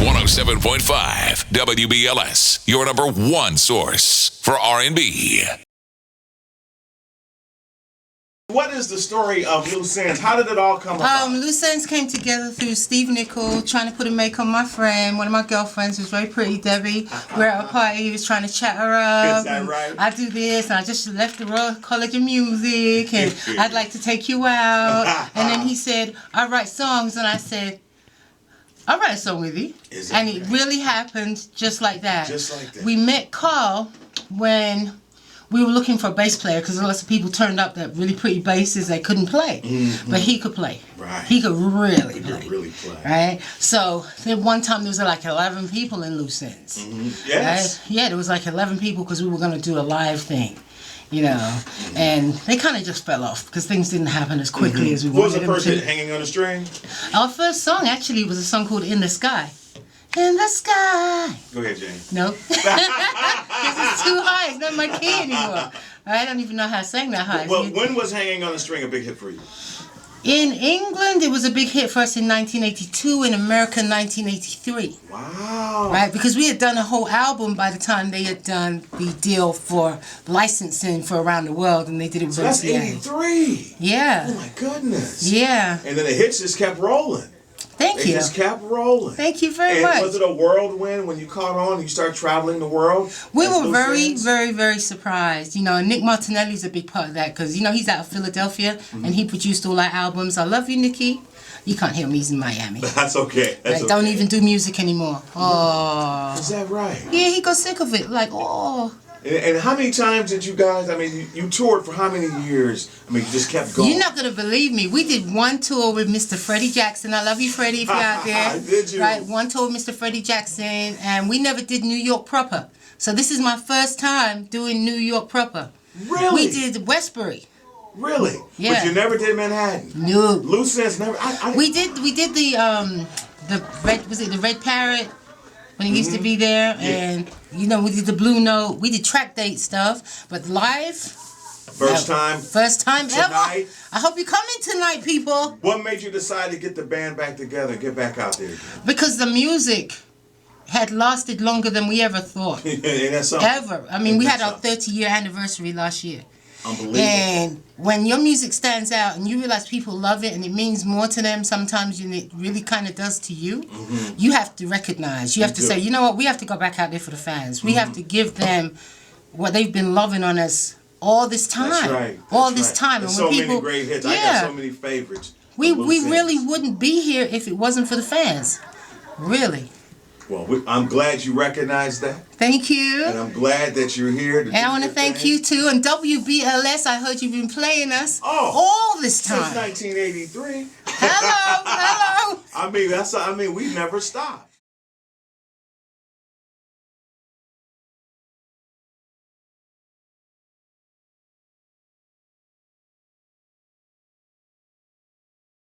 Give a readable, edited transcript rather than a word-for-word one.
107.5 WBLS, your number one source for R&B. What is the story of Loose Ends? How did it all come about? Loose Ends came together through Steve Nickel trying to put a make on my friend, one of my girlfriends who's very pretty, Debbie. We're at a party, he was trying to chat her up. Is that right? I do this, and I just left the Royal College of Music, and I'd like to take you out. And then he said, I write songs, and I said, I'll write a song with you. And it really happened just like that. Just like that. We met Carl when we were looking for a bass player because lots of people turned up that really pretty basses they couldn't play. Mm-hmm. But he could play. Right. He could really play. He could really play. Right? So then one time there was like 11 people in Loose Ends. Mm-hmm. Yes. Right? Yeah, there was like 11 people because we were going to do a live thing. You know, and they kind of just fell off because things didn't happen as quickly as we wanted them to. What was the first hit, Hanging on a String? Our first song actually was a song called In the Sky. In the sky. Go ahead, Jane. No. Because it's too high. It's not my key anymore. I don't even know how to sing that high. Well, when was Hanging on a String a big hit for you? In England, it was a big hit for us in 1982. In America, 1983. Wow. Right? Because we had done a whole album by the time they had done the deal for licensing for around the world, and they did it with that's 83. Yeah. Oh, my goodness. Yeah. And then the hits just kept rolling. Thank you. They just kept rolling. Thank you very much. And was it a whirlwind when you caught on and you started traveling the world? We were very, very, very surprised. You know, and Nick Martinelli's a big part of that because, you know, he's out of Philadelphia and he produced all our albums. I love you, Nicky. You can't hear him. He's in Miami. That's okay. That's okay. Don't even do music anymore. Oh. Is that right? Yeah, he got sick of it. Like, oh. And how many times did you guys, I mean, you toured for how many years? I mean, you just kept going. You're not going to believe me. We did one tour with Mr. Freddie Jackson. I love you, Freddie, if you're out there. Did you? Right, one tour with Mr. Freddie Jackson, and we never did New York proper. So this is my first time doing New York proper. Really? We did Westbury. Really? Yeah. But you never did Manhattan? No. Loose Ends never? We did the red, was it the Red Parrot? When he used to be there, and you know, we did the Blue Note, we did track date stuff, but live, first time tonight. Ever. I hope you come in tonight, people. What made you decide to get the band back together and get back out there again? Because the music had lasted longer than we ever thought. Ain't that something? Ever. I mean, we had our 30-year anniversary last year. Unbelievable. And when your music stands out and you realize people love it and it means more to them sometimes than it really kind of does to you, you have to recognize. You have to say, you know what, we have to go back out there for the fans. We have to give them what they've been loving on us all this time. That's right. All this time. There's and when so people, many great hits. I got so many favorites. We really wouldn't be here if it wasn't for the fans. Really. Well, I'm glad you recognize that. Thank you. And I'm glad that you're here. And I want to thank you too. And WBLS, I heard you've been playing us all this time. Since 1983. Hello. I mean, we never stopped.